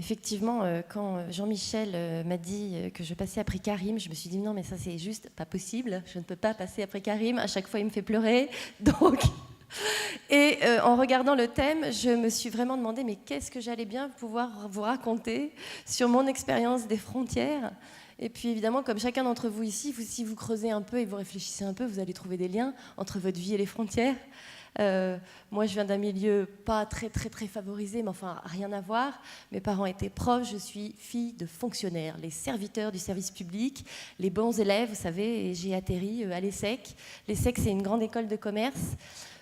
Effectivement, quand Jean-Michel m'a dit que je passais après Karim, je me suis dit non, mais ça c'est juste pas possible, je ne peux pas passer après Karim, à chaque fois il me fait pleurer. Donc... Et en regardant le thème, je me suis vraiment demandé mais qu'est-ce que j'allais bien pouvoir vous raconter sur mon expérience des frontières. Et puis évidemment, comme chacun d'entre vous ici, si vous creusez un peu et vous réfléchissez un peu, vous allez trouver des liens entre votre vie et les frontières. Moi, je viens d'un milieu pas très favorisé, mais enfin, rien à voir. Mes parents étaient profs, je suis fille de fonctionnaires, les serviteurs du service public, les bons élèves, vous savez, et j'ai atterri à l'ESSEC. L'ESSEC, c'est une grande école de commerce,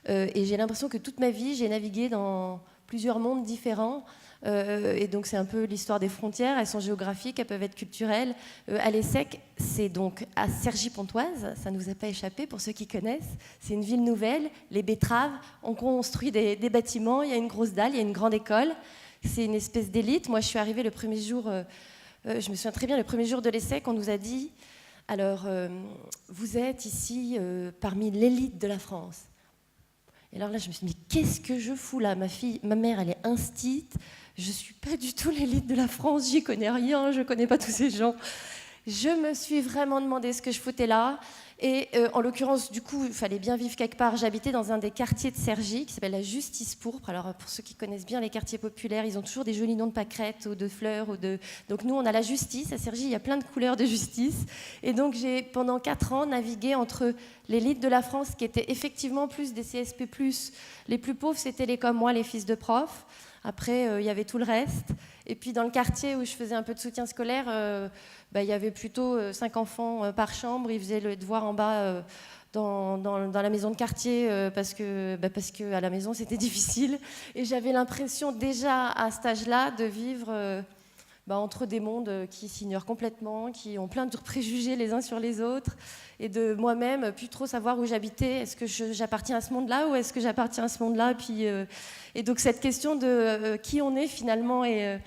et j'ai l'impression que toute ma vie, j'ai navigué dans plusieurs mondes différents. Et donc c'est un peu l'histoire des frontières, elles sont géographiques, elles peuvent être culturelles. À l'ESSEC, c'est donc à Cergy-Pontoise, ça ne nous a pas échappé pour ceux qui connaissent, c'est une ville nouvelle, les betteraves, on construit des bâtiments, il y a une grosse dalle, il y a une grande école, c'est une espèce d'élite. Moi je suis arrivée le premier jour, je me souviens très bien, le premier jour de l'ESSEC, on nous a dit, alors vous êtes ici parmi l'élite de la France. Et alors là, je me suis dit, mais qu'est-ce que je fous là ? Ma mère, elle est instite, je ne suis pas du tout l'élite de la France, j'y connais rien, je ne connais pas tous ces gens. Je me suis vraiment demandé ce que je foutais là. Et en l'occurrence, du coup, il fallait bien vivre quelque part. J'habitais dans un des quartiers de Cergy qui s'appelle la Justice Pourpre. Alors, pour ceux qui connaissent bien les quartiers populaires, ils ont toujours des jolis noms de pâquerettes ou de fleurs. Donc, nous, on a la justice. À Cergy, il y a plein de couleurs de justice. Et donc, j'ai, pendant 4 ans, navigué entre l'élite de la France, qui était effectivement plus des CSP+. Les plus pauvres, c'était les comme moi, les fils de profs. Après, il y avait tout le reste. Et puis, dans le quartier où je faisais un peu de soutien scolaire, il y avait plutôt 5 enfants par chambre. Ils faisaient le devoir en bas dans la maison de quartier parce que à la maison, c'était difficile. Et j'avais l'impression déjà, à cet âge-là, de vivre entre des mondes qui s'ignorent complètement, qui ont plein de préjugés les uns sur les autres, et de moi-même plus trop savoir où j'habitais. Est-ce que j'appartiens à ce monde-là ou est-ce que j'appartiens à ce monde-là ? Et donc cette question de qui on est finalement et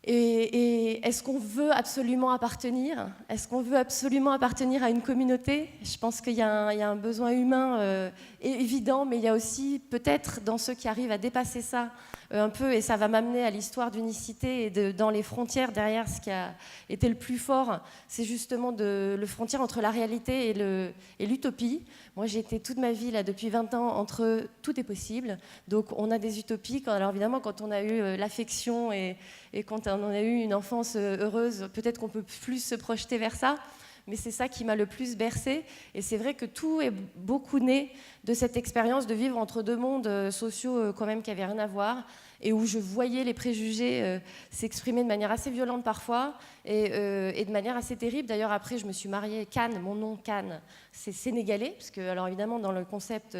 est-ce qu'on veut absolument appartenir ? Est-ce qu'on veut absolument appartenir à une communauté ? Je pense qu'il y a un besoin humain évident, mais il y a aussi peut-être dans ceux qui arrivent à dépasser ça un peu, et ça va m'amener à l'histoire d'unicité et dans les frontières derrière. Ce qui a été le plus fort, c'est justement le frontière entre la réalité et l'utopie. Moi, j'ai été toute ma vie, là, depuis 20 ans, entre tout est possible. Donc, on a des utopies. Alors, évidemment, quand on a eu l'affection et quand on a eu une enfance heureuse, peut-être qu'on peut plus se projeter vers ça. Mais c'est ça qui m'a le plus bercée. Et c'est vrai que tout est beaucoup né de cette expérience de vivre entre deux mondes sociaux quand même qui n'avaient rien à voir, et où je voyais les préjugés s'exprimer de manière assez violente parfois et de manière assez terrible. D'ailleurs, après, je me suis mariée. Kane, mon nom Kane, c'est sénégalais, parce que, alors évidemment, dans le concept...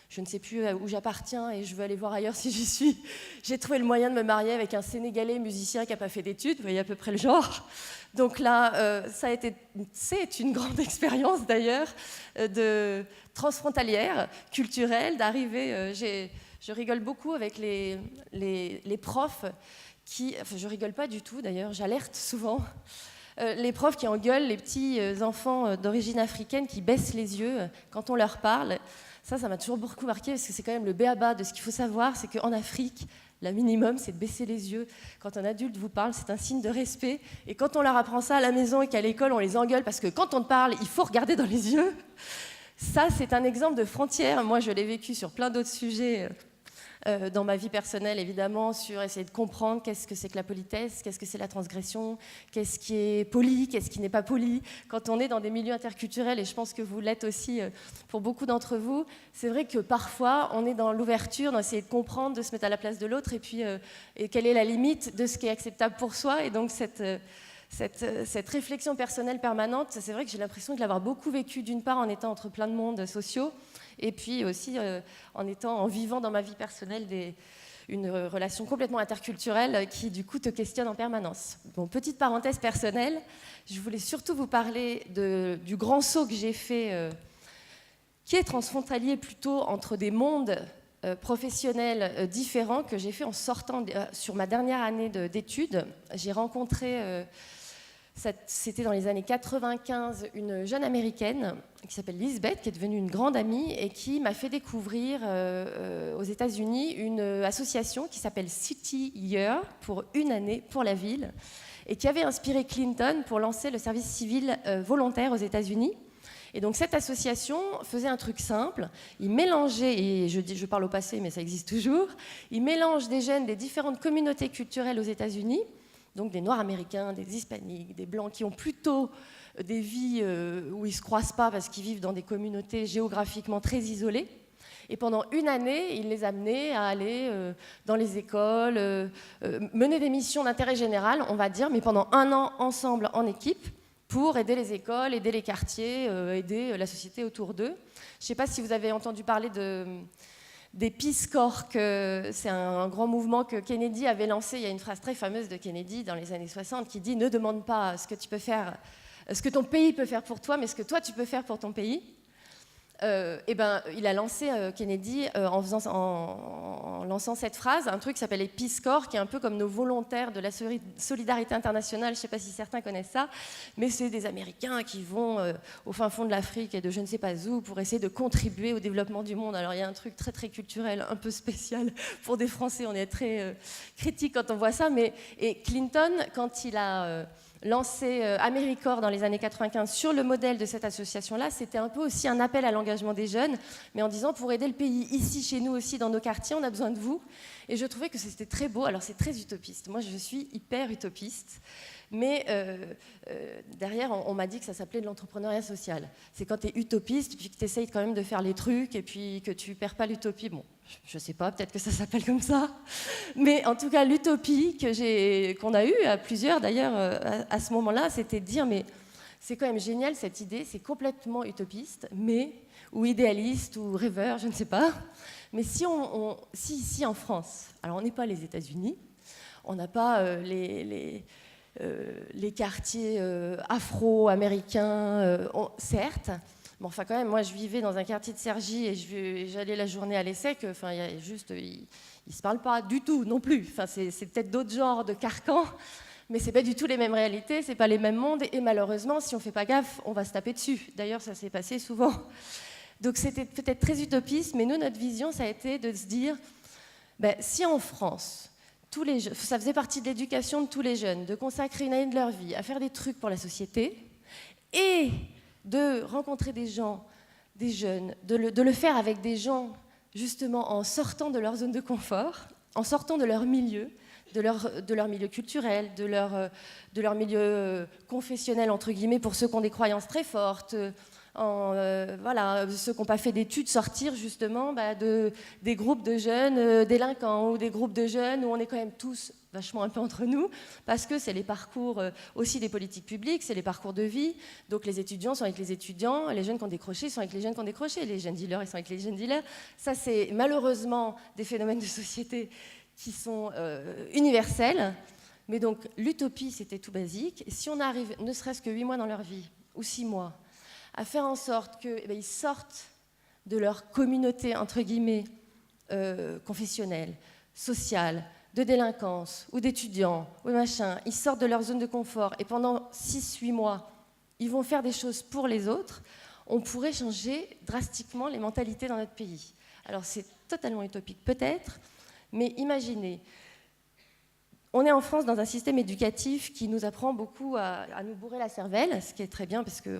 je ne sais plus où j'appartiens et je veux aller voir ailleurs si j'y suis. J'ai trouvé le moyen de me marier avec un Sénégalais musicien qui n'a pas fait d'études, vous voyez à peu près le genre. Donc là, c'est une grande expérience d'ailleurs, de transfrontalière, culturelle, d'arriver... je rigole beaucoup avec les profs qui... Enfin, je rigole pas du tout d'ailleurs, j'alerte souvent. Les profs qui engueulent les petits enfants d'origine africaine qui baissent les yeux quand on leur parle. Ça m'a toujours beaucoup marqué parce que c'est quand même le b.a.-ba de ce qu'il faut savoir, c'est qu'en Afrique, le minimum, c'est de baisser les yeux. Quand un adulte vous parle, c'est un signe de respect. Et quand on leur apprend ça à la maison et qu'à l'école, on les engueule parce que quand on te parle, il faut regarder dans les yeux. Ça, c'est un exemple de frontière. Moi, je l'ai vécu sur plein d'autres sujets dans ma vie personnelle, évidemment, sur essayer de comprendre qu'est-ce que c'est que la politesse, qu'est-ce que c'est la transgression, qu'est-ce qui est poli, qu'est-ce qui n'est pas poli. Quand on est dans des milieux interculturels, et je pense que vous l'êtes aussi pour beaucoup d'entre vous, c'est vrai que parfois, on est dans l'ouverture, d'essayer de comprendre, de se mettre à la place de l'autre, et puis et quelle est la limite de ce qui est acceptable pour soi. Et donc, cette réflexion personnelle permanente, c'est vrai que j'ai l'impression de l'avoir beaucoup vécu, d'une part en étant entre plein de mondes sociaux, et puis aussi en vivant dans ma vie personnelle une relation complètement interculturelle qui du coup te questionne en permanence. Bon, petite parenthèse personnelle, je voulais surtout vous parler du grand saut que j'ai fait, qui est transfrontalier plutôt entre des mondes professionnels différents, que j'ai fait en sortant sur ma dernière année d'études. J'ai rencontré C'était dans les années 95, une jeune américaine qui s'appelle Lisbeth, qui est devenue une grande amie et qui m'a fait découvrir aux États-Unis une association qui s'appelle City Year, pour une année pour la ville, et qui avait inspiré Clinton pour lancer le service civil volontaire aux États-Unis. Et donc cette association faisait un truc simple, il mélangeait, et je parle au passé mais ça existe toujours, il mélange des jeunes des différentes communautés culturelles aux États-Unis, donc des Noirs américains, des Hispaniques, des Blancs qui ont plutôt des vies où ils ne se croisent pas parce qu'ils vivent dans des communautés géographiquement très isolées. Et pendant une année, il les amenait à aller dans les écoles, mener des missions d'intérêt général, on va dire, mais pendant un an ensemble en équipe, pour aider les écoles, aider les quartiers, aider la société autour d'eux. Je ne sais pas si vous avez entendu parler des Peace Corps, c'est un grand mouvement que Kennedy avait lancé. Il y a une phrase très fameuse de Kennedy dans les années 60 qui dit « Ne demande pas ce que tu peux faire, ce que ton pays peut faire pour toi, mais ce que toi tu peux faire pour ton pays ». Il a lancé Kennedy en lançant cette phrase, un truc qui s'appelle les Peace Corps, qui est un peu comme nos volontaires de la solidarité internationale. Je ne sais pas si certains connaissent ça, mais c'est des Américains qui vont au fin fond de l'Afrique et de je ne sais pas où pour essayer de contribuer au développement du monde. Alors il y a un truc très très culturel, un peu spécial pour des Français. On est très critiques quand on voit ça, et Clinton, quand il a lancé AmeriCorps dans les années 95 sur le modèle de cette association-là, c'était un peu aussi un appel à l'engagement des jeunes, mais en disant pour aider le pays ici, chez nous aussi, dans nos quartiers, on a besoin de vous. Et je trouvais que c'était très beau. Alors c'est très utopiste. Moi, je suis hyper utopiste. Mais derrière, on m'a dit que ça s'appelait de l'entrepreneuriat social. C'est quand tu es utopiste, puis que tu essayes quand même de faire les trucs, et puis que tu perds pas l'utopie. Bon, je sais pas, peut-être que ça s'appelle comme ça. Mais en tout cas, l'utopie qu'on a eue à plusieurs, d'ailleurs, à ce moment-là, c'était de dire, mais c'est quand même génial cette idée, c'est complètement utopiste, ou idéaliste, ou rêveur, je ne sais pas. Mais si ici en France, alors on n'est pas les États-Unis, on n'a pas les quartiers afro-américains, certes, mais enfin quand même, moi je vivais dans un quartier de Cergy et j'allais la journée à l'ESSEC, enfin ils se parlent pas du tout non plus. Enfin c'est peut-être d'autres genres de carcans, mais c'est pas du tout les mêmes réalités, c'est pas les mêmes mondes, et malheureusement si on fait pas gaffe, on va se taper dessus. D'ailleurs ça s'est passé souvent. Donc c'était peut-être très utopiste, mais nous notre vision ça a été de se dire, si en France ça faisait partie de l'éducation de tous les jeunes, de consacrer une année de leur vie à faire des trucs pour la société et de rencontrer des gens, des jeunes, de le faire avec des gens justement en sortant de leur zone de confort, en sortant de leur milieu, de leur milieu culturel, de leur milieu confessionnel, entre guillemets, pour ceux qui ont des croyances très fortes, ceux qui n'ont pas fait d'études, sortir justement des groupes de jeunes délinquants ou des groupes de jeunes où on est quand même tous vachement un peu entre nous, parce que c'est les parcours aussi des politiques publiques, c'est les parcours de vie. Donc les étudiants sont avec les étudiants, les jeunes qui ont décroché sont avec les jeunes qui ont décroché, les jeunes dealers ils sont avec les jeunes dealers. Ça c'est malheureusement des phénomènes de société qui sont universels. Mais donc l'utopie c'était tout basique. Et si on arrive ne serait-ce que 8 mois dans leur vie, ou 6 mois, à faire en sorte qu'ils sortent de leur communauté, entre guillemets, confessionnelle, sociale, de délinquance, ou d'étudiants, ou machin, ils sortent de leur zone de confort, et pendant 6-8 mois, ils vont faire des choses pour les autres, on pourrait changer drastiquement les mentalités dans notre pays. Alors c'est totalement utopique, peut-être, mais imaginez, on est en France dans un système éducatif qui nous apprend beaucoup à nous bourrer la cervelle, ce qui est très bien parce que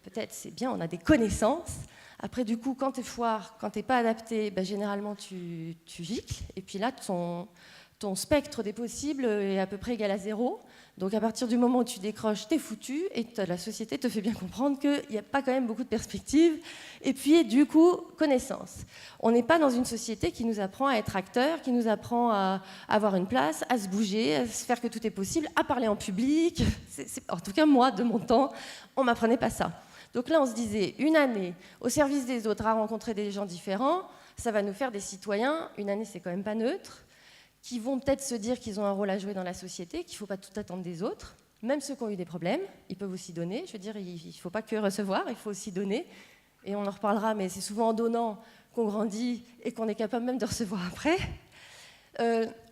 peut-être c'est bien, on a des connaissances. Après, du coup, quand tu es foire, quand tu n'es pas adapté, généralement tu gicles. Et puis là, ton spectre des possibles est à peu près égal à 0. Donc à partir du moment où tu décroches, t'es foutu, et la société te fait bien comprendre qu'il n'y a pas quand même beaucoup de perspectives. Et puis du coup, connaissance. On n'est pas dans une société qui nous apprend à être acteur, qui nous apprend à avoir une place, à se bouger, à se faire que tout est possible, à parler en public. En tout cas, moi, de mon temps, on ne m'apprenait pas ça. Donc là, on se disait, une année au service des autres, à rencontrer des gens différents, ça va nous faire des citoyens. Une année, c'est quand même pas neutre, qui vont peut-être se dire qu'ils ont un rôle à jouer dans la société, qu'il ne faut pas tout attendre des autres. Même ceux qui ont eu des problèmes, ils peuvent aussi donner. Je veux dire, il ne faut pas que recevoir, il faut aussi donner. Et on en reparlera, mais c'est souvent en donnant qu'on grandit et qu'on est capable même de recevoir après.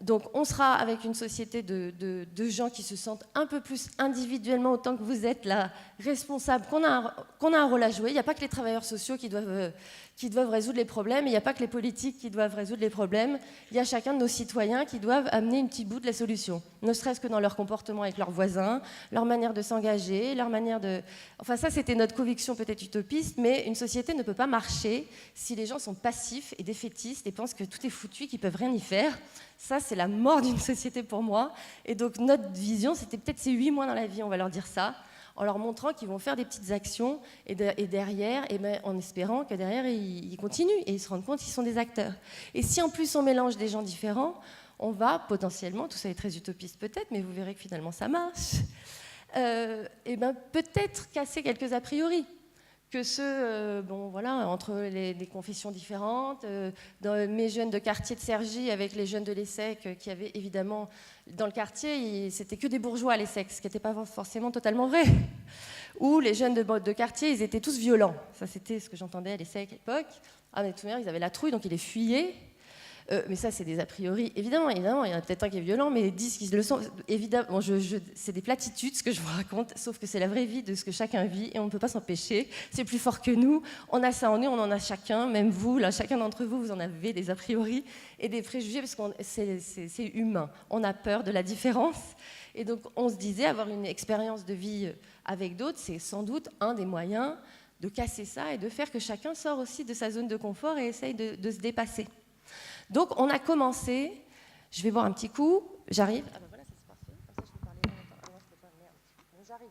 Donc on sera avec une société de gens qui se sentent un peu plus individuellement, autant que vous êtes là, responsables, qu'on a un rôle à jouer. Il n'y a pas que les travailleurs sociaux qui doivent résoudre les problèmes, il n'y a pas que les politiques qui doivent résoudre les problèmes, il y a chacun de nos citoyens qui doivent amener une petite bout de la solution, ne serait-ce que dans leur comportement avec leurs voisins, leur manière de s'engager, leur manière de... Enfin ça c'était notre conviction peut-être utopiste, mais une société ne peut pas marcher si les gens sont passifs et défaitistes et pensent que tout est foutu, qu'ils ne peuvent rien y faire. Ça, c'est la mort d'une société pour moi. Et donc, notre vision, c'était peut-être ces 8 mois dans la vie, on va leur dire ça, en leur montrant qu'ils vont faire des petites actions et derrière, et ben, en espérant que derrière, ils continuent et ils se rendent compte qu'ils sont des acteurs. Et si en plus on mélange des gens différents, on va potentiellement, tout ça est très utopiste peut-être, mais vous verrez que finalement ça marche, et ben, peut-être casser quelques a priori. Que ceux, bon voilà, entre des confessions différentes, dans mes jeunes de quartier de Cergy avec les jeunes de l'ESSEC, qui avaient évidemment, dans le quartier, c'était que des bourgeois à l'ESSEC, ce qui n'était pas forcément totalement vrai. Ou les jeunes de quartier, ils étaient tous violents. Ça, c'était ce que j'entendais à l'ESSEC à l'époque. Ah, mais tout le monde, ils avaient la trouille, donc ils les fuyaient. Mais ça, c'est des a priori. Évidemment, il y en a peut-être un qui est violent, mais 10 qui le sont. Évidemment, c'est des platitudes, ce que je vous raconte, sauf que c'est la vraie vie de ce que chacun vit et on ne peut pas s'empêcher. C'est plus fort que nous. On a ça en nous, on en a chacun, même vous, là, chacun d'entre vous, vous en avez des a priori et des préjugés, parce que c'est humain. On a peur de la différence. Et donc, on se disait, avoir une expérience de vie avec d'autres, c'est sans doute un des moyens de casser ça et de faire que chacun sort aussi de sa zone de confort et essaye de se dépasser. Donc, on a commencé, je vais boire un petit coup, j'arrive. Ah ben voilà, ça c'est parfait, comme ça je peux parler en même temps. Non, je peux pas, merde. Bon, j'arrive.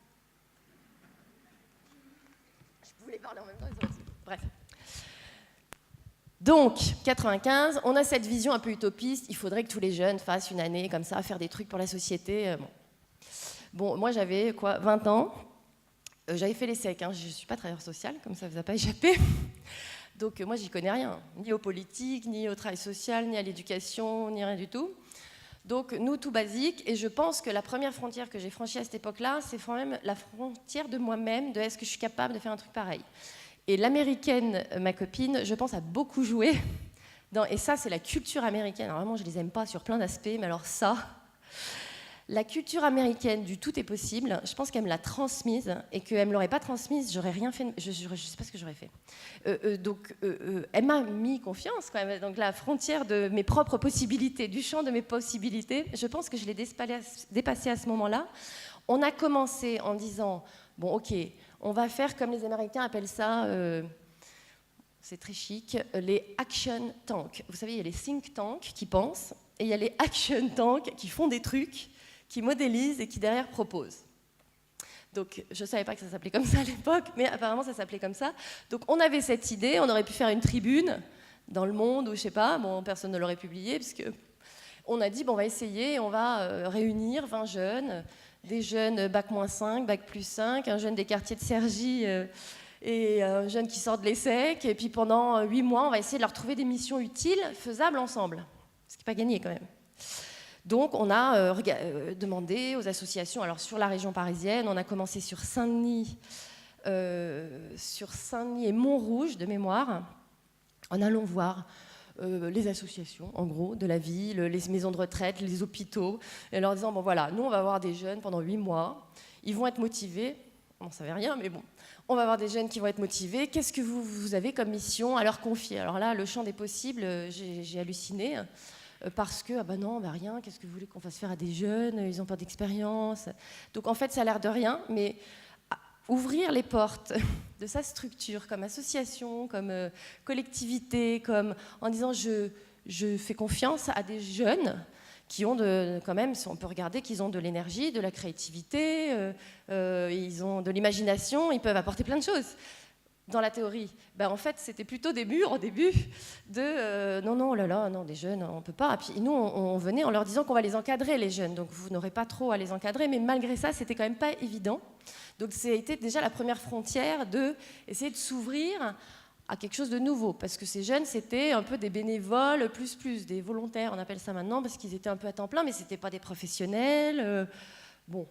Je voulais parler en même temps, bref. Donc, 95, on a cette vision un peu utopiste, il faudrait que tous les jeunes fassent une année comme ça, faire des trucs pour la société. Bon, moi j'avais 20 ans, j'avais fait l'ESSEC, hein, je ne suis pas travailleur social, comme ça ne vous a pas échappé. Donc moi, j'y connais rien, ni aux politiques, ni au travail social, ni à l'éducation, ni rien du tout. Donc nous, tout basique, et je pense que la première frontière que j'ai franchie à cette époque-là, c'est quand même la frontière de moi-même, de est-ce que je suis capable de faire un truc pareil. Et l'américaine, ma copine, je pense, a beaucoup joué, et ça, c'est la culture américaine. Alors vraiment, je les aime pas sur plein d'aspects, mais alors ça... La culture américaine du tout est possible, je pense qu'elle me l'a transmise et qu'elle ne me l'aurait pas transmise, j'aurais rien fait, je ne sais pas ce que j'aurais fait. Donc, elle m'a mis confiance quand même. Donc, la frontière de mes propres possibilités, du champ de mes possibilités, je pense que je l'ai dépassée à ce moment-là. On a commencé en disant, bon, ok, on va faire comme les Américains appellent ça, c'est très chic, les action tanks. Vous savez, il y a les think tanks qui pensent et il y a les action tanks qui font des trucs, qui modélisent et qui derrière proposent. Donc je ne savais pas que ça s'appelait comme ça à l'époque, mais apparemment ça s'appelait comme ça. Donc on avait cette idée, on aurait pu faire une tribune dans Le Monde ou je ne sais pas, bon, personne ne l'aurait publié, parce qu'on a dit bon, on va essayer, on va réunir 20 jeunes, des jeunes bac-5, bac+5, un jeune des quartiers de Cergy et un jeune qui sort de l'ESSEC, et puis pendant 8 mois, on va essayer de leur trouver des missions utiles, faisables ensemble, ce qui n'est pas gagné quand même. Donc, on a demandé aux associations, alors sur la région parisienne, on a commencé sur Saint-Denis et Montrouge, de mémoire, en allant voir les associations, en gros, de la ville, les maisons de retraite, les hôpitaux, et leur disant, bon voilà, nous, on va avoir des jeunes pendant 8 mois, ils vont être motivés, on ne savait rien, mais bon, on va avoir des jeunes qui vont être motivés, qu'est-ce que vous avez comme mission à leur confier? Alors là, le champ des possibles, j'ai halluciné, parce que, ah ben non, bah rien, qu'est-ce que vous voulez qu'on fasse faire à des jeunes, ils n'ont pas d'expérience. Donc en fait, ça a l'air de rien, mais ouvrir les portes de sa structure comme association, comme collectivité, comme en disant je fais confiance à des jeunes qui ont quand même, on peut regarder qu'ils ont de l'énergie, de la créativité, ils ont de l'imagination, ils peuvent apporter plein de choses. Dans la théorie, ben en fait, c'était plutôt des murs au début de non, oh là là, non, des jeunes, on ne peut pas. Et puis nous, on venait en leur disant qu'on va les encadrer, les jeunes. Donc vous n'aurez pas trop à les encadrer, mais malgré ça, c'était quand même pas évident. Donc ça a été déjà la première frontière d'essayer de s'ouvrir à quelque chose de nouveau. Parce que ces jeunes, c'était un peu des bénévoles, des volontaires, on appelle ça maintenant, parce qu'ils étaient un peu à temps plein, mais ce n'étaient pas des professionnels. Bon.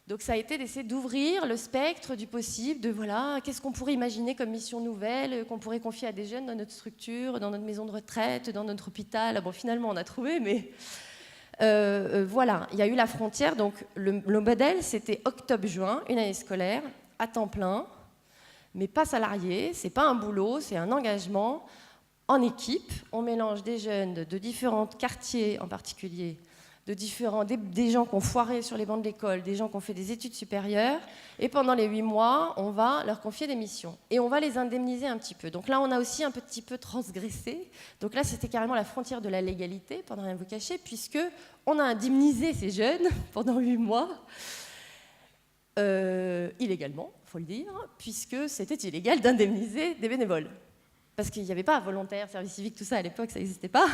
Donc ça a été d'essayer d'ouvrir le spectre du possible, de voilà, qu'est-ce qu'on pourrait imaginer comme mission nouvelle, qu'on pourrait confier à des jeunes dans notre structure, dans notre maison de retraite, dans notre hôpital. Bon, finalement, on a trouvé, mais voilà, il y a eu la frontière. Donc le modèle, c'était octobre-juin, une année scolaire, à temps plein, mais pas salarié, c'est pas un boulot, c'est un engagement en équipe. On mélange des jeunes de différents quartiers en particulier, des gens qui ont foiré sur les bancs de l'école, des gens qui ont fait des études supérieures, et pendant les 8 mois, on va leur confier des missions. Et on va les indemniser un petit peu. Donc là, on a aussi un petit peu transgressé. Donc là, c'était carrément la frontière de la légalité, pour ne rien vous cacher, puisqu'on a indemnisé ces jeunes pendant 8 mois, illégalement, il faut le dire, puisque c'était illégal d'indemniser des bénévoles. Parce qu'il n'y avait pas volontaire, service civique, tout ça, à l'époque, ça n'existait pas.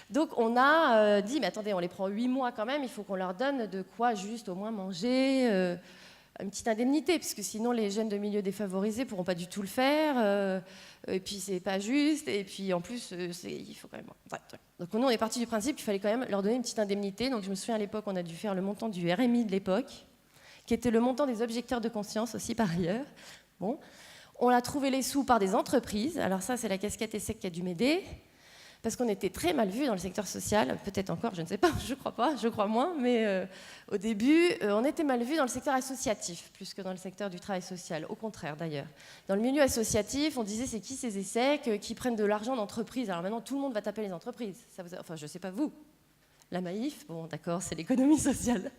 Donc on a dit, mais attendez, on les prend 8 mois quand même, il faut qu'on leur donne de quoi juste au moins manger, une petite indemnité, parce que sinon les jeunes de milieux défavorisés ne pourront pas du tout le faire, et puis c'est pas juste, et puis en plus, il faut quand même... Ouais. Donc nous, on est parti du principe qu'il fallait quand même leur donner une petite indemnité. Donc je me souviens à l'époque, on a dû faire le montant du RMI de l'époque, qui était le montant des objecteurs de conscience aussi par ailleurs. Bon. On a trouvé les sous par des entreprises. Alors ça, c'est la casquette ESSEC qui a dû m'aider, parce qu'on était très mal vus dans le secteur social, peut-être encore, je ne sais pas, je crois pas, je crois moins, mais au début, on était mal vus dans le secteur associatif, plus que dans le secteur du travail social, au contraire d'ailleurs. Dans le milieu associatif, on disait c'est qui ces ESSEC qui prennent de l'argent d'entreprises. Alors maintenant, tout le monde va taper les entreprises. Enfin, je ne sais pas vous. La Maïf, bon d'accord, c'est l'économie sociale.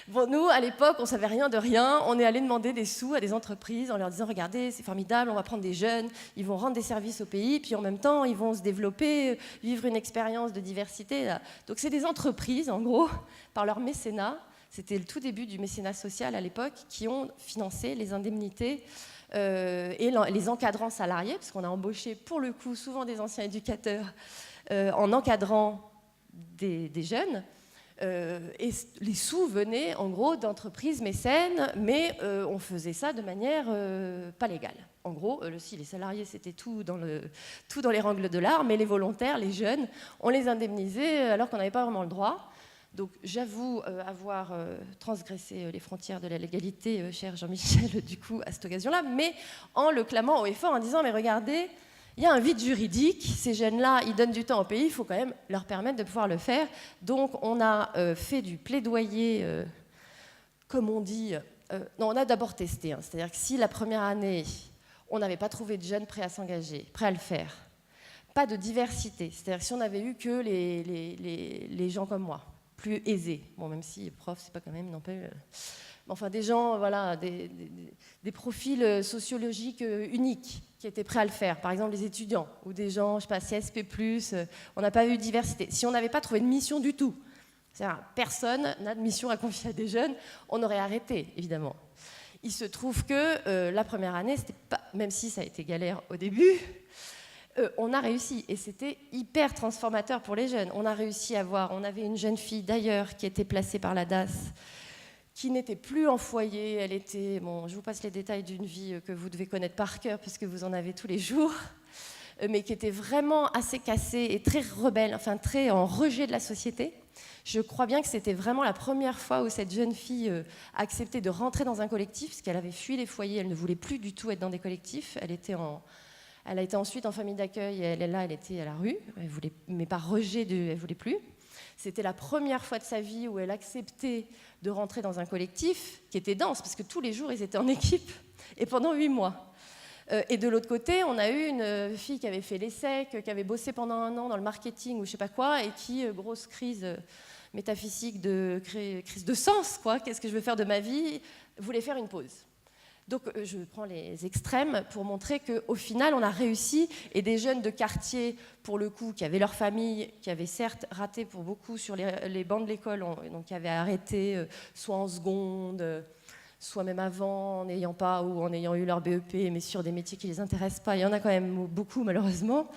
Bon, nous, à l'époque, on ne savait rien de rien. On est allé demander des sous à des entreprises en leur disant « Regardez, c'est formidable, on va prendre des jeunes, ils vont rendre des services au pays, puis en même temps, ils vont se développer, vivre une expérience de diversité. » Donc c'est des entreprises, en gros, par leur mécénat. C'était le tout début du mécénat social à l'époque, qui ont financé les indemnités et les encadrants salariés, parce qu'on a embauché, pour le coup, souvent des anciens éducateurs, en encadrant des jeunes, et les sous venaient en gros d'entreprises mécènes, mais on faisait ça de manière pas légale. En gros, si les salariés c'était tout dans les règles de l'art, mais les volontaires, les jeunes, on les indemnisait alors qu'on n'avait pas vraiment le droit. Donc j'avoue avoir transgressé les frontières de la légalité, cher Jean-Michel, du coup, à cette occasion-là, mais en le clamant haut et fort, en disant « Mais regardez, il y a un vide juridique, ces jeunes-là, ils donnent du temps au pays, il faut quand même leur permettre de pouvoir le faire. » Donc on a fait du plaidoyer, comme on dit, non, on a d'abord testé, hein, c'est-à-dire que si la première année, on n'avait pas trouvé de jeunes prêts à s'engager, prêts à le faire, pas de diversité, c'est-à-dire que si on avait eu que les gens comme moi, plus aisés, bon, même si prof, c'est pas quand même, non pas... Enfin, des gens, voilà, des profils sociologiques uniques qui étaient prêts à le faire. Par exemple, les étudiants ou des gens, je sais pas, CSP+, on n'a pas eu de diversité. Si on n'avait pas trouvé de mission du tout, c'est-à-dire personne n'a de mission à confier à des jeunes, on aurait arrêté, évidemment. Il se trouve que la première année, c'était pas, même si ça a été galère au début, on a réussi et c'était hyper transformateur pour les jeunes. On a réussi à voir, on avait une jeune fille d'ailleurs qui était placée par la DAS, qui n'était plus en foyer, elle était, bon, je vous passe les détails d'une vie que vous devez connaître par cœur puisque vous en avez tous les jours, mais qui était vraiment assez cassée et très rebelle, enfin très en rejet de la société. Je crois bien que c'était vraiment la première fois où cette jeune fille a accepté de rentrer dans un collectif, parce qu'elle avait fui les foyers, elle ne voulait plus du tout être dans des collectifs, elle a été ensuite en famille d'accueil, elle était à la rue, mais par rejet, elle ne voulait plus. C'était la première fois de sa vie où elle acceptait de rentrer dans un collectif qui était dense, parce que tous les jours, ils étaient en équipe, et pendant 8 mois. Et de l'autre côté, on a eu une fille qui avait fait l'ESSEC, qui avait bossé pendant 1 an dans le marketing ou je ne sais pas quoi, et qui, grosse crise métaphysique, crise de sens, quoi, qu'est-ce que je veux faire de ma vie, voulait faire une pause. Donc je prends les extrêmes pour montrer qu'au final, on a réussi, et des jeunes de quartier, pour le coup, qui avaient leur famille, qui avaient certes raté pour beaucoup sur les bancs de l'école, donc qui avaient arrêté soit en seconde, soit même avant, en n'ayant pas ou en ayant eu leur BEP, mais sur des métiers qui ne les intéressent pas. Il y en a quand même beaucoup, malheureusement.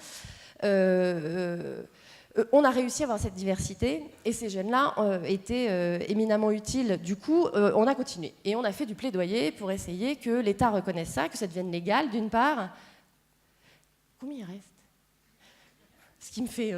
On a réussi à avoir cette diversité, et ces jeunes-là étaient éminemment utiles. Du coup, on a continué. Et on a fait du plaidoyer pour essayer que l'État reconnaisse ça, que ça devienne légal, d'une part. Combien il reste ? ce qui me fait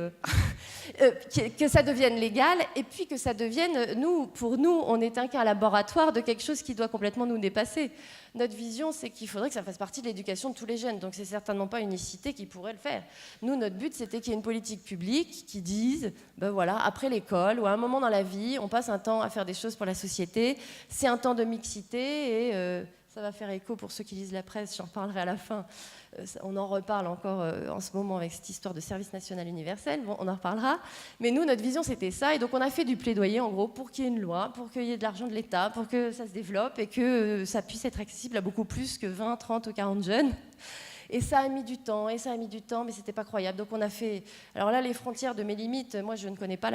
que ça devienne légal, et puis que ça devienne, pour nous, on est un cas laboratoire de quelque chose qui doit complètement nous dépasser. Notre vision, c'est qu'il faudrait que ça fasse partie de l'éducation de tous les jeunes, donc c'est certainement pas unicité qui pourrait le faire. Nous, notre but, c'était qu'il y ait une politique publique qui dise, ben voilà, après l'école, ou à un moment dans la vie, on passe un temps à faire des choses pour la société, c'est un temps de mixité, et ça va faire écho pour ceux qui lisent la presse, j'en parlerai à la fin. On en reparle encore en ce moment avec cette histoire de service national universel, bon, on en reparlera. Mais nous, notre vision, c'était ça, et donc on a fait du plaidoyer, en gros, pour qu'il y ait une loi, pour qu'il y ait de l'argent de l'État, pour que ça se développe, et que ça puisse être accessible à beaucoup plus que 20, 30 ou 40 jeunes. Et ça a mis du temps, mais c'était pas croyable. Donc on a fait... Alors là, les frontières de mes limites, moi je ne connais pas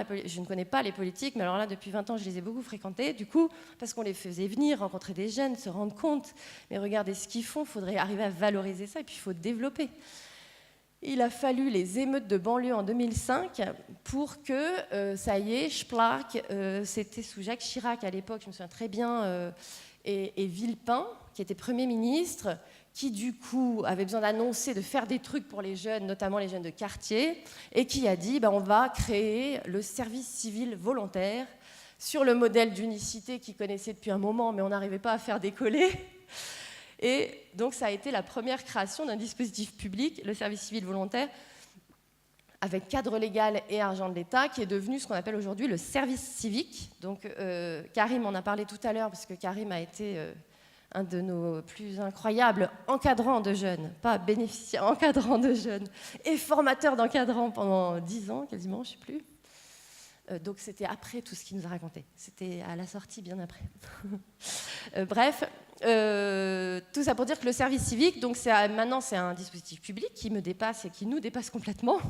les politiques, mais alors là, depuis 20 ans, je les ai beaucoup fréquentées, du coup, parce qu'on les faisait venir, rencontrer des jeunes, se rendre compte, mais regardez ce qu'ils font, il faudrait arriver à valoriser ça, et puis il faut développer. Il a fallu les émeutes de banlieue en 2005 pour que, ça y est, Schplack, c'était sous Jacques Chirac à l'époque, je me souviens très bien, et Villepin, qui était Premier ministre, qui du coup avait besoin d'annoncer, de faire des trucs pour les jeunes, notamment les jeunes de quartier, et qui a dit on va créer le service civil volontaire sur le modèle d'unicité qu'ils connaissaient depuis un moment, mais on n'arrivait pas à faire décoller. Et donc ça a été la première création d'un dispositif public, le service civil volontaire, avec cadre légal et argent de l'État, qui est devenu ce qu'on appelle aujourd'hui le service civique. Donc Karim en a parlé tout à l'heure, parce que Karim a été... un de nos plus incroyables encadrants de jeunes, pas bénéficiaires, encadrants de jeunes, et formateurs d'encadrants pendant 10 ans, quasiment, je ne sais plus. Donc c'était après tout ce qu'il nous a raconté. C'était à la sortie, bien après. Bref, tout ça pour dire que le service civique, donc maintenant c'est un dispositif public qui me dépasse et qui nous dépasse complètement,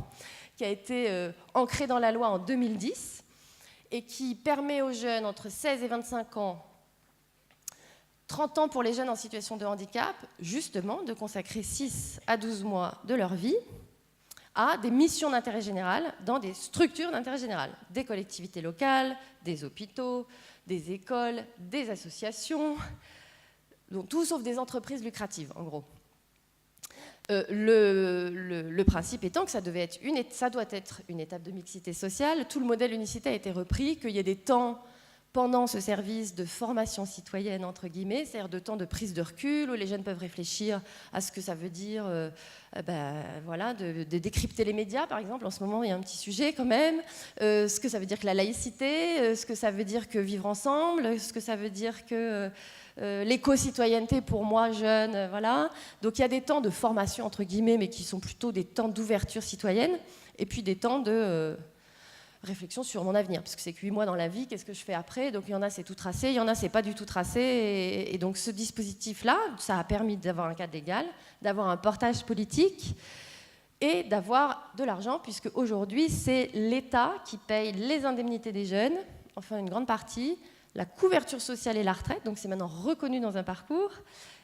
qui a été ancré dans la loi en 2010 et qui permet aux jeunes entre 16 et 25 ans, 30 ans pour les jeunes en situation de handicap, justement, de consacrer 6 à 12 mois de leur vie à des missions d'intérêt général dans des structures d'intérêt général, des collectivités locales, des hôpitaux, des écoles, des associations, donc tout sauf des entreprises lucratives, en gros. Le principe étant que ça doit être une étape de mixité sociale, tout le modèle unicité a été repris, qu'il y ait des temps pendant ce service de formation citoyenne, entre guillemets, c'est-à-dire de temps de prise de recul, où les jeunes peuvent réfléchir à ce que ça veut dire voilà, de décrypter les médias, par exemple. En ce moment, il y a un petit sujet quand même. Ce que ça veut dire que la laïcité, ce que ça veut dire que vivre ensemble, ce que ça veut dire que l'éco-citoyenneté pour moi, jeune, voilà. Donc il y a des temps de formation, entre guillemets, mais qui sont plutôt des temps d'ouverture citoyenne, et puis des temps de... réflexion sur mon avenir, parce que c'est que 8 mois dans la vie, qu'est-ce que je fais après? Donc il y en a c'est tout tracé, il y en a c'est pas du tout tracé, et donc ce dispositif-là, ça a permis d'avoir un cadre légal, d'avoir un portage politique et d'avoir de l'argent, puisque aujourd'hui c'est l'État qui paye les indemnités des jeunes, enfin une grande partie, la couverture sociale et la retraite, donc c'est maintenant reconnu dans un parcours,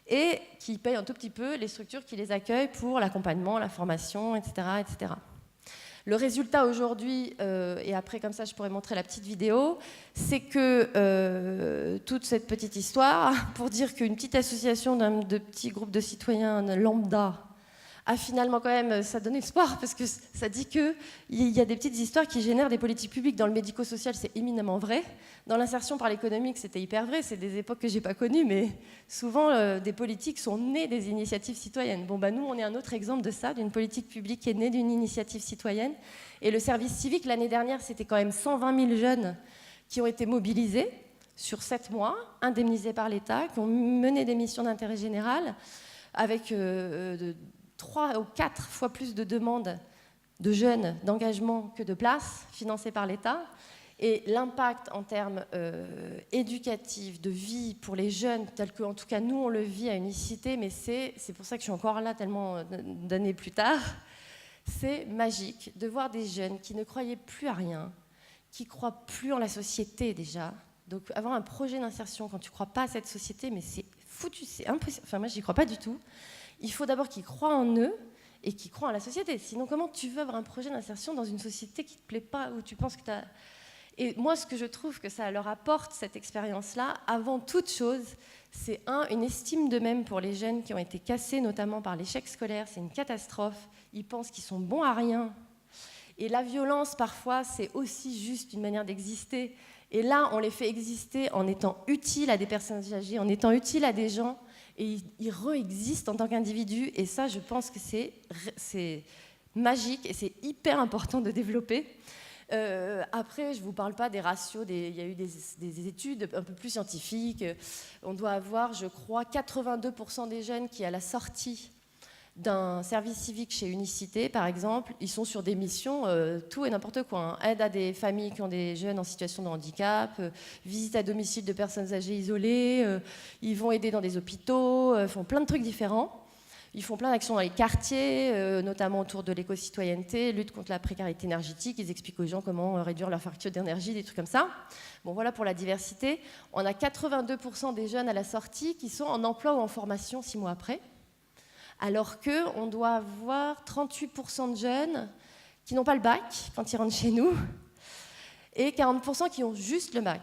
et qui paye un tout petit peu les structures qui les accueillent pour l'accompagnement, la formation, etc., etc. Le résultat aujourd'hui, et après comme ça je pourrais montrer la petite vidéo, c'est que toute cette petite histoire, pour dire qu'une petite association de petits groupes de citoyens lambda a finalement quand même, ça donne espoir, parce que ça dit qu'il y a des petites histoires qui génèrent des politiques publiques. Dans le médico-social, c'est éminemment vrai. Dans l'insertion par l'économique, c'était hyper vrai. C'est des époques que je n'ai pas connues, mais souvent, des politiques sont nées des initiatives citoyennes. Bon, nous, on est un autre exemple de ça, d'une politique publique qui est née d'une initiative citoyenne. Et le service civique, l'année dernière, c'était quand même 120 000 jeunes qui ont été mobilisés sur 7 mois, indemnisés par l'État, qui ont mené des missions d'intérêt général, avec 3 ou 4 fois plus de demandes de jeunes d'engagement que de places financées par l'État. Et l'impact en termes éducatifs, de vie pour les jeunes, tel que, en tout cas, nous, on le vit à Unicité, mais c'est pour ça que je suis encore là tellement d'années plus tard, c'est magique de voir des jeunes qui ne croyaient plus à rien, qui ne croient plus en la société déjà. Donc avoir un projet d'insertion quand tu ne crois pas à cette société, mais c'est foutu, c'est impossible. Enfin, moi, je n'y crois pas du tout. Il faut d'abord qu'ils croient en eux et qu'ils croient en la société. Sinon, comment tu veux avoir un projet d'insertion dans une société qui ne te plaît pas, où tu penses que tu as... Et moi, ce que je trouve que ça leur apporte, cette expérience-là, avant toute chose, c'est une estime d'eux-mêmes pour les jeunes qui ont été cassés, notamment par l'échec scolaire. C'est une catastrophe. Ils pensent qu'ils sont bons à rien. Et la violence, parfois, c'est aussi juste une manière d'exister. Et là, on les fait exister en étant utiles à des personnes âgées, en étant utiles à des gens, et ils réexistent en tant qu'individus. Et ça, je pense que c'est magique et c'est hyper important de développer. Après, je ne vous parle pas des ratios, il y a eu des études un peu plus scientifiques. On doit avoir, je crois, 82% des jeunes qui, à la sortie d'un service civique chez Unicité, par exemple, ils sont sur des missions, tout et n'importe quoi. Aide à des familles qui ont des jeunes en situation de handicap, visite à domicile de personnes âgées isolées, ils vont aider dans des hôpitaux, font plein de trucs différents. Ils font plein d'actions dans les quartiers, notamment autour de l'éco-citoyenneté, lutte contre la précarité énergétique. Ils expliquent aux gens comment réduire leur facture d'énergie, des trucs comme ça. Bon, voilà pour la diversité. On a 82% des jeunes à la sortie qui sont en emploi ou en formation 6 mois après. Alors qu'on doit avoir 38% de jeunes qui n'ont pas le bac quand ils rentrent chez nous et 40% qui ont juste le bac.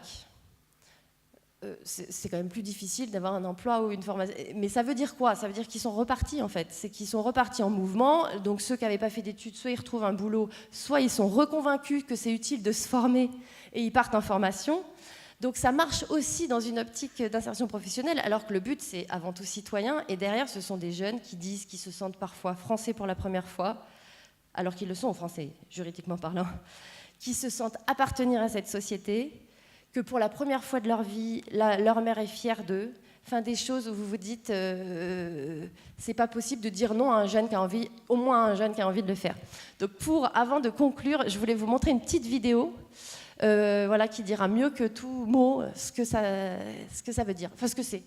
C'est quand même plus difficile d'avoir un emploi ou une formation. Mais ça veut dire quoi? Ça veut dire qu'ils sont repartis, en fait. C'est qu'ils sont repartis en mouvement. Donc ceux qui n'avaient pas fait d'études, soit ils retrouvent un boulot, soit ils sont reconvaincus que c'est utile de se former et ils partent en formation. Donc ça marche aussi dans une optique d'insertion professionnelle, alors que le but, c'est avant tout citoyen. Et derrière, ce sont des jeunes qui disent qu'ils se sentent parfois français pour la première fois, alors qu'ils le sont français, juridiquement parlant, qui se sentent appartenir à cette société, que pour la première fois de leur vie, leur mère est fière d'eux. Enfin, des choses où vous vous dites, c'est pas possible de dire non à un jeune qui a envie, au moins à un jeune qui a envie de le faire. Donc, avant de conclure, je voulais vous montrer une petite vidéo, voilà, qui dira mieux que tout mot ce que ça veut dire, enfin ce que c'est.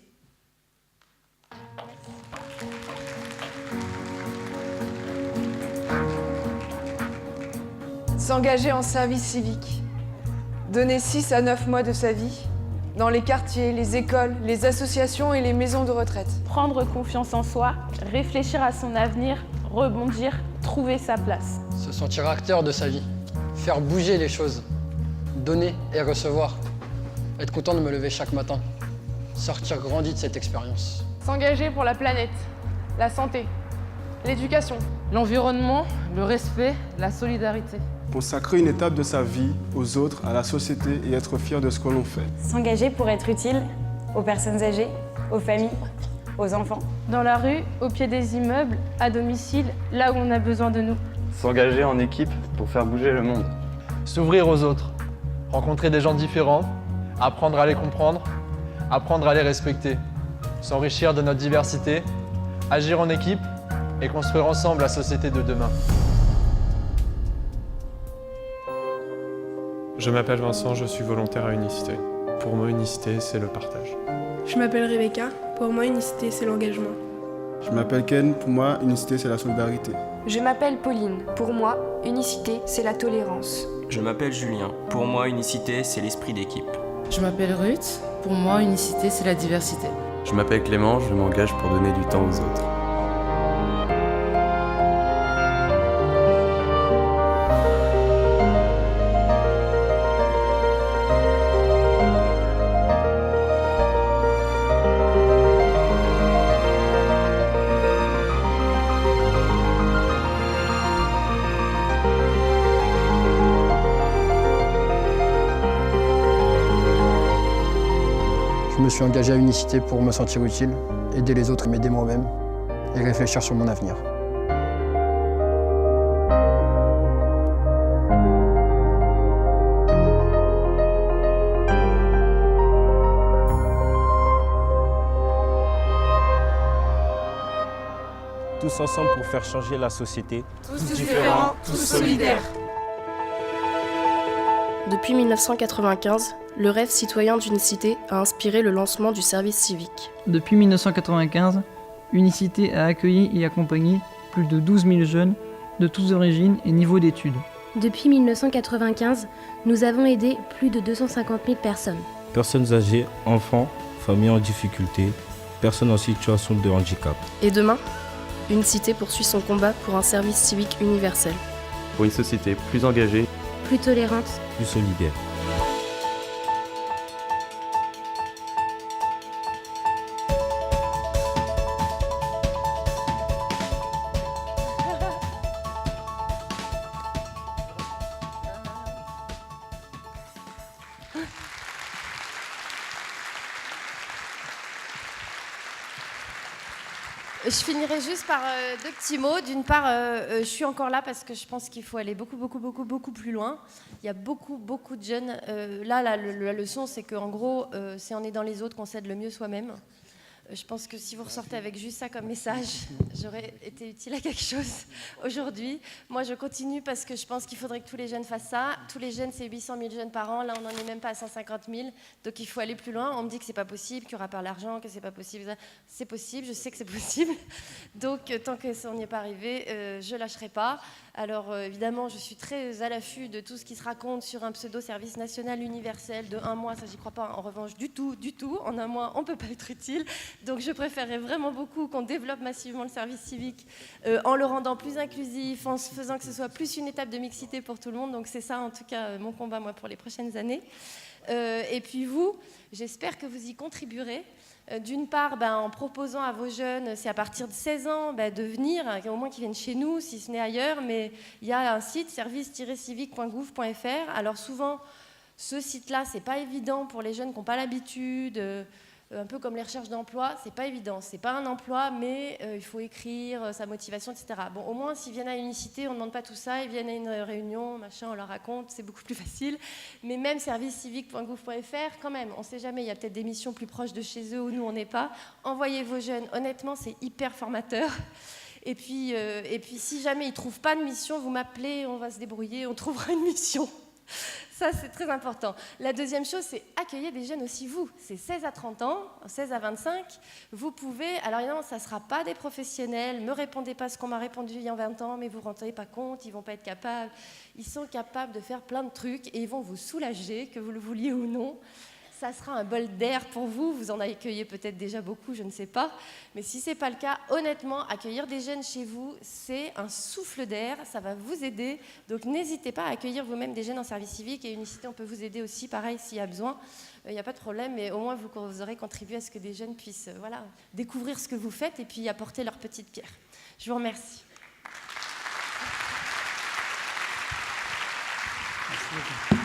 S'engager en service civique. Donner 6 à 9 mois de sa vie dans les quartiers, les écoles, les associations et les maisons de retraite. Prendre confiance en soi, réfléchir à son avenir, rebondir, trouver sa place. Se sentir acteur de sa vie, faire bouger les choses, donner et recevoir, être content de me lever chaque matin, sortir grandi de cette expérience. S'engager pour la planète, la santé, l'éducation, l'environnement, le respect, la solidarité. Consacrer une étape de sa vie aux autres, à la société et être fier de ce que l'on fait. S'engager pour être utile aux personnes âgées, aux familles, aux enfants. Dans la rue, au pied des immeubles, à domicile, là où on a besoin de nous. S'engager en équipe pour faire bouger le monde. S'ouvrir aux autres, rencontrer des gens différents, apprendre à les comprendre, apprendre à les respecter, s'enrichir de notre diversité, agir en équipe et construire ensemble la société de demain. Je m'appelle Vincent, je suis volontaire à Unicité. Pour moi, Unicité, c'est le partage. Je m'appelle Rebecca, pour moi, Unicité, c'est l'engagement. Je m'appelle Ken, pour moi, Unicité, c'est la solidarité. Je m'appelle Pauline, pour moi, Unicité, c'est la tolérance. Je m'appelle Julien, pour moi, Unicité, c'est l'esprit d'équipe. Je m'appelle Ruth, pour moi, Unicité, c'est la diversité. Je m'appelle Clément, je m'engage pour donner du temps aux autres. Je me suis engagé à Unicité pour me sentir utile, aider les autres et m'aider moi-même, et réfléchir sur mon avenir. Tous ensemble pour faire changer la société. Tous différents, tous solidaires. Depuis 1995, le rêve citoyen d'Unicité a inspiré le lancement du service civique. Depuis 1995, Unicité a accueilli et accompagné plus de 12 000 jeunes de toutes origines et niveaux d'études. Depuis 1995, nous avons aidé plus de 250 000 personnes. Personnes âgées, enfants, familles en difficulté, personnes en situation de handicap. Et demain, Unicité poursuit son combat pour un service civique universel. Pour une société plus engagée, plus tolérante, plus solidaire. Je finirai juste par 2 petits mots. D'une part, je suis encore là parce que je pense qu'il faut aller beaucoup plus loin. Il y a beaucoup de jeunes. Là, la leçon, c'est qu'en gros, c'est en aidant les autres qu'on s'aide le mieux soi-même. Je pense que si vous ressortez avec juste ça comme message, j'aurais été utile à quelque chose aujourd'hui. Moi, je continue parce que je pense qu'il faudrait que tous les jeunes fassent ça. Tous les jeunes, c'est 800 000 jeunes par an. Là, on n'en est même pas à 150 000. Donc, il faut aller plus loin. On me dit que c'est pas possible, qu'il n'y aura pas l'argent, que c'est pas possible. C'est possible, je sais que c'est possible. Donc, tant que ça n'y est pas arrivé, je lâcherai pas. Alors, évidemment, je suis très à l'affût de tout ce qui se raconte sur un pseudo-service national universel de 1 mois. Ça, j'y crois pas. En revanche, du tout. En 1 mois, on peut pas être utile. Donc je préférerais vraiment beaucoup qu'on développe massivement le service civique en le rendant plus inclusif, en faisant que ce soit plus une étape de mixité pour tout le monde. Donc c'est ça en tout cas mon combat moi pour les prochaines années. Et puis vous, j'espère que vous y contribuerez. D'une part, en proposant à vos jeunes, c'est à partir de 16 ans, de venir, au moins qu'ils viennent chez nous, si ce n'est ailleurs, mais il y a un site, service-civique.gouv.fr. Alors souvent, ce site-là, c'est pas évident pour les jeunes qui n'ont pas l'habitude, un peu comme les recherches d'emploi, c'est pas évident. C'est pas un emploi, mais il faut écrire sa motivation, etc. Bon, au moins, s'ils viennent à Unicité, on ne demande pas tout ça, ils viennent à une réunion, machin, on leur raconte, c'est beaucoup plus facile. Mais même service-civique.gouv.fr, quand même, on ne sait jamais, il y a peut-être des missions plus proches de chez eux où nous, on n'est pas. Envoyez vos jeunes, honnêtement, c'est hyper formateur. Et puis si jamais ils ne trouvent pas de mission, vous m'appelez, on va se débrouiller, on trouvera une mission. Ça, c'est très important. La deuxième chose, c'est accueillir des jeunes aussi, vous. C'est 16 à 30 ans, 16 à 25. Vous pouvez... Alors, évidemment, ça ne sera pas des professionnels. Ne me répondez pas ce qu'on m'a répondu il y a 20 ans, mais vous ne vous rendez pas compte, ils ne vont pas être capables. Ils sont capables de faire plein de trucs et ils vont vous soulager, que vous le vouliez ou non. Ça sera un bol d'air pour vous. Vous en accueillez peut-être déjà beaucoup, je ne sais pas. Mais si ce n'est pas le cas, honnêtement, accueillir des jeunes chez vous, c'est un souffle d'air. Ça va vous aider. Donc, n'hésitez pas à accueillir vous-même des jeunes en service civique. Et Unicité, on peut vous aider aussi, pareil, s'il y a besoin. Il n'y a pas de problème. Mais au moins, vous aurez contribué à ce que des jeunes puissent découvrir ce que vous faites et puis apporter leur petite pierre. Je vous remercie. Merci beaucoup.